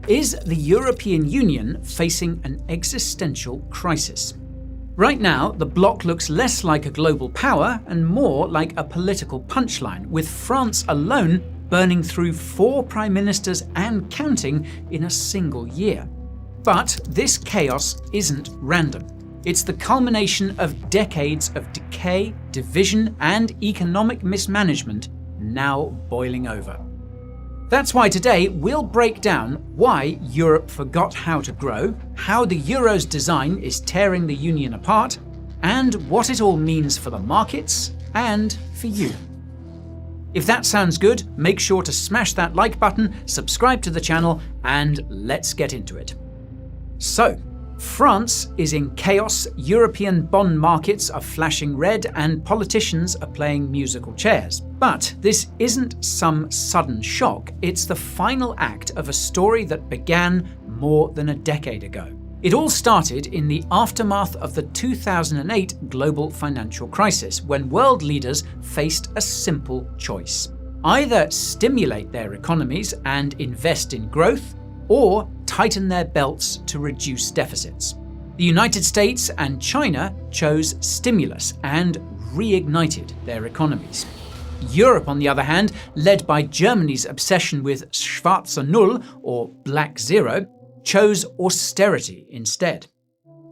Is the European Union facing an existential crisis? Right now, the bloc looks less like a global power and more like a political punchline, with France alone burning through 4 prime ministers and counting in a single year. But this chaos isn't random. It's the culmination of decades of decay, division, and economic mismanagement now boiling over. That's why today we'll break down why Europe forgot how to grow, how the euro's design is tearing the union apart, and what it all means for the markets and for you. If that sounds good, make sure to smash that like button, subscribe to the channel, and let's get into it. So, France is in chaos, European bond markets are flashing red, and politicians are playing musical chairs. But this isn't some sudden shock, it's the final act of a story that began more than a decade ago. It all started in the aftermath of the 2008 global financial crisis, when world leaders faced a simple choice. Either stimulate their economies and invest in growth, or tighten their belts to reduce deficits. The United States and China chose stimulus and reignited their economies. Europe, on the other hand, led by Germany's obsession with schwarze Null, or black zero, chose austerity instead.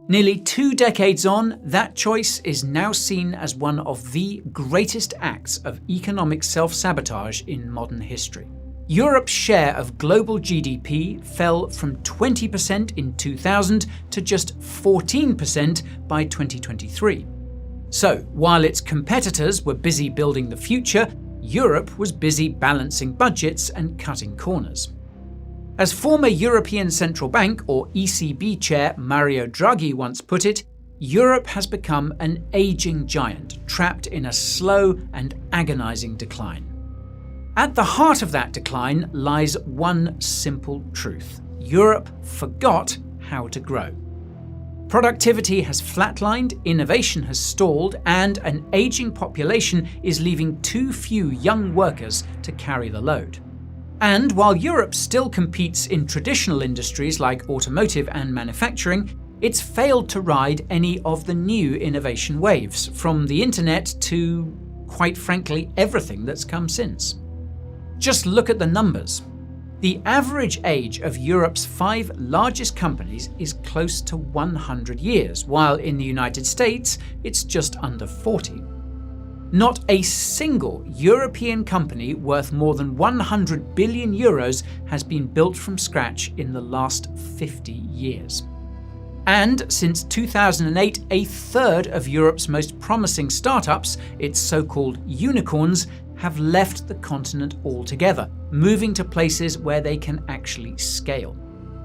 Nearly 2 decades on, that choice is now seen as one of the greatest acts of economic self-sabotage in modern history. Europe's share of global GDP fell from 20% in 2000 to just 14% by 2023. So, while its competitors were busy building the future, Europe was busy balancing budgets and cutting corners. As former European Central Bank, or ECB chair Mario Draghi once put it, Europe has become an aging giant, trapped in a slow and agonizing decline. At the heart of that decline lies one simple truth: Europe forgot how to grow. Productivity has flatlined, innovation has stalled, and an aging population is leaving too few young workers to carry the load. And while Europe still competes in traditional industries like automotive and manufacturing, it's failed to ride any of the new innovation waves, from the internet to, quite frankly, everything that's come since. Just look at the numbers. The average age of Europe's 5 largest companies is close to 100 years, while in the United States it's just under 40. Not a single European company worth more than 100 billion euros has been built from scratch in the last 50 years. And since 2008, a third of Europe's most promising startups, its so-called unicorns, have left the continent altogether, moving to places where they can actually scale.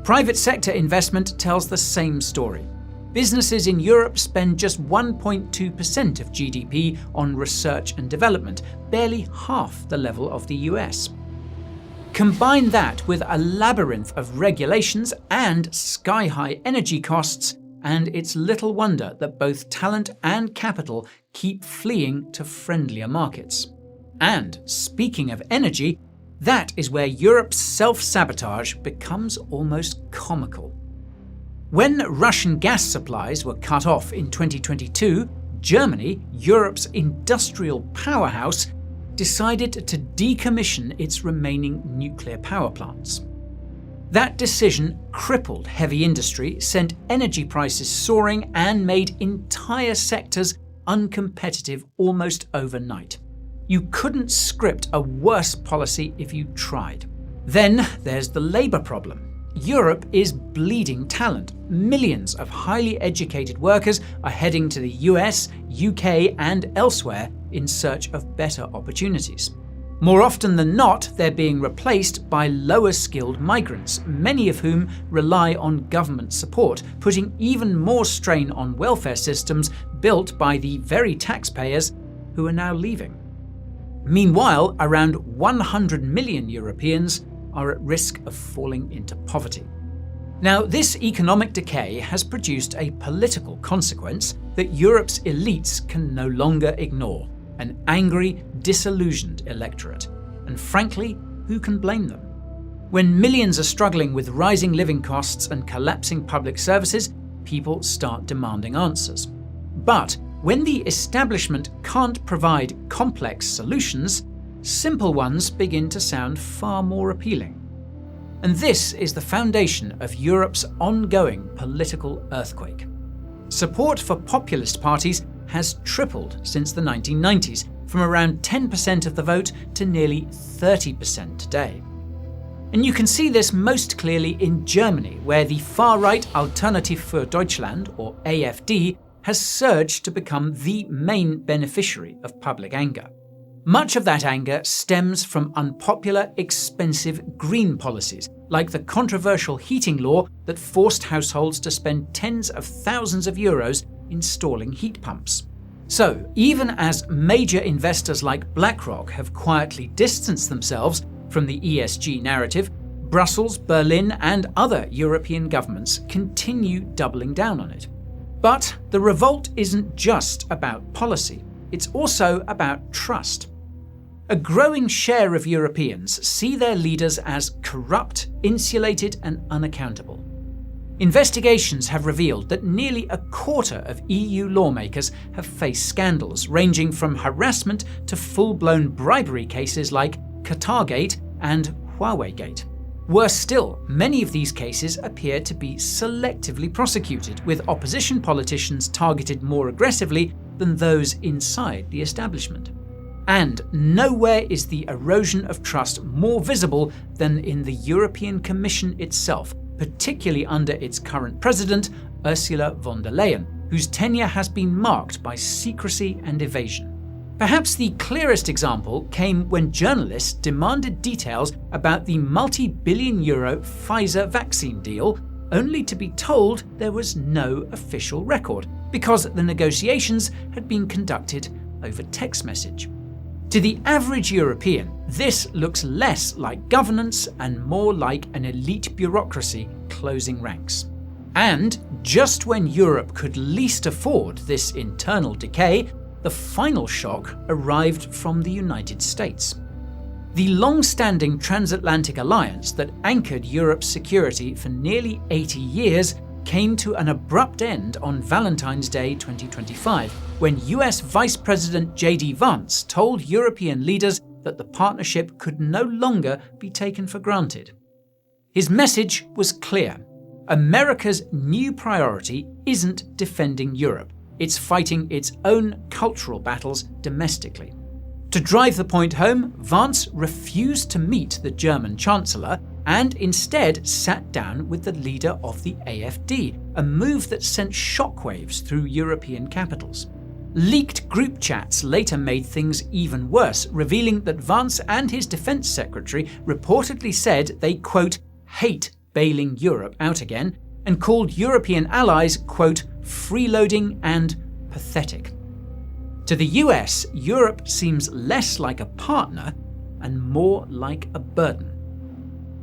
Private sector investment tells the same story. Businesses in Europe spend just 1.2% of GDP on research and development, barely half the level of the US. Combine that with a labyrinth of regulations and sky-high energy costs, and it's little wonder that both talent and capital keep fleeing to friendlier markets. And speaking of energy, that is where Europe's self-sabotage becomes almost comical. When Russian gas supplies were cut off in 2022, Germany, Europe's industrial powerhouse, decided to decommission its remaining nuclear power plants. That decision crippled heavy industry, sent energy prices soaring, and made entire sectors uncompetitive almost overnight. You couldn't script a worse policy if you tried. Then there's the labour problem. Europe is bleeding talent. Millions of highly educated workers are heading to the US, UK, and elsewhere in search of better opportunities. More often than not, they're being replaced by lower-skilled migrants, many of whom rely on government support, putting even more strain on welfare systems built by the very taxpayers who are now leaving. Meanwhile, around 100 million Europeans are at risk of falling into poverty. Now, this economic decay has produced a political consequence that Europe's elites can no longer ignore: an angry, disillusioned electorate. And frankly, who can blame them? When millions are struggling with rising living costs and collapsing public services, people start demanding answers. But when the establishment can't provide complex solutions, simple ones begin to sound far more appealing. And this is the foundation of Europe's ongoing political earthquake. Support for populist parties has tripled since the 1990s, from around 10% of the vote to nearly 30% today. And you can see this most clearly in Germany, where the far-right Alternative für Deutschland, or AfD, has surged to become the main beneficiary of public anger. Much of that anger stems from unpopular, expensive green policies, like the controversial heating law that forced households to spend tens of thousands of euros installing heat pumps. So, even as major investors like BlackRock have quietly distanced themselves from the ESG narrative, Brussels, Berlin, and other European governments continue doubling down on it. But the revolt isn't just about policy, it's also about trust. A growing share of Europeans see their leaders as corrupt, insulated, and unaccountable. Investigations have revealed that nearly a quarter of EU lawmakers have faced scandals ranging from harassment to full-blown bribery cases like Qatargate and Huaweigate. Worse still, many of these cases appear to be selectively prosecuted, with opposition politicians targeted more aggressively than those inside the establishment. And nowhere is the erosion of trust more visible than in the European Commission itself, particularly under its current president, Ursula von der Leyen, whose tenure has been marked by secrecy and evasion. Perhaps the clearest example came when journalists demanded details about the multi-billion-euro Pfizer vaccine deal, only to be told there was no official record, because the negotiations had been conducted over text message. To the average European, this looks less like governance and more like an elite bureaucracy closing ranks. And just when Europe could least afford this internal decay, the final shock arrived from the United States. The long-standing transatlantic alliance that anchored Europe's security for nearly 80 years came to an abrupt end on Valentine's Day 2025, when US Vice President J.D. Vance told European leaders that the partnership could no longer be taken for granted. His message was clear. America's new priority isn't defending Europe. It's fighting its own cultural battles domestically. To drive the point home, Vance refused to meet the German Chancellor and instead sat down with the leader of the AfD, a move that sent shockwaves through European capitals. Leaked group chats later made things even worse, revealing that Vance and his defense secretary reportedly said they, quote, hate bailing Europe out again, and called European allies, quote, freeloading and pathetic. To the US, Europe seems less like a partner and more like a burden.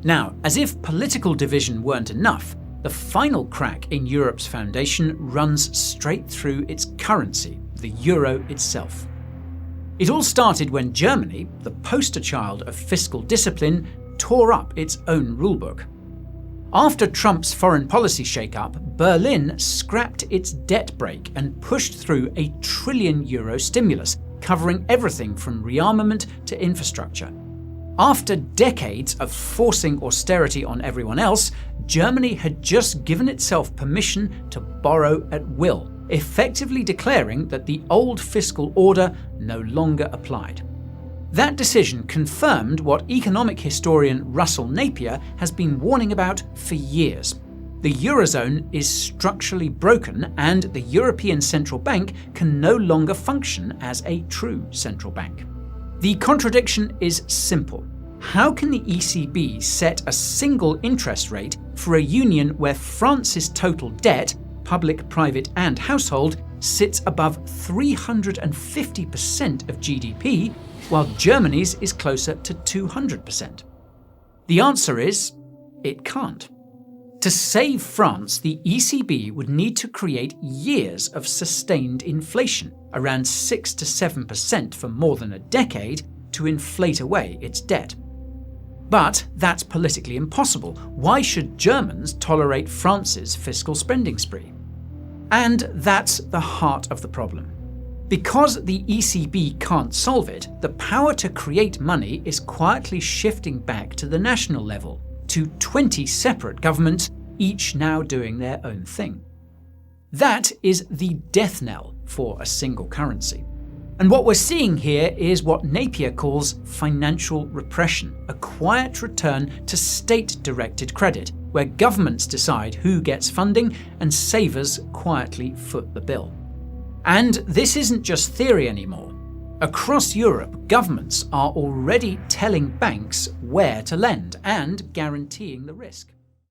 Now, as if political division weren't enough, the final crack in Europe's foundation runs straight through its currency, the euro itself. It all started when Germany, the poster child of fiscal discipline, tore up its own rulebook. After Trump's foreign policy shake-up, Berlin scrapped its debt brake and pushed through a €1 trillion stimulus, covering everything from rearmament to infrastructure. After decades of forcing austerity on everyone else, Germany had just given itself permission to borrow at will, effectively declaring that the old fiscal order no longer applied. That decision confirmed what economic historian Russell Napier has been warning about for years. The Eurozone is structurally broken, and the European Central Bank can no longer function as a true central bank. The contradiction is simple. How can the ECB set a single interest rate for a union where France's total debt, public, private, and household, sits above 350% of GDP, while Germany's is closer to 200%? The answer is, it can't. To save France, the ECB would need to create years of sustained inflation, around 6 to 7% for more than a decade, to inflate away its debt. But that's politically impossible. Why should Germans tolerate France's fiscal spending spree? And that's the heart of the problem. Because the ECB can't solve it, the power to create money is quietly shifting back to the national level, to 20 separate governments, each now doing their own thing. That is the death knell for a single currency. And what we're seeing here is what Napier calls financial repression, a quiet return to state-directed credit, where governments decide who gets funding and savers quietly foot the bill. And this isn't just theory anymore. Across Europe, governments are already telling banks where to lend and guaranteeing the risk.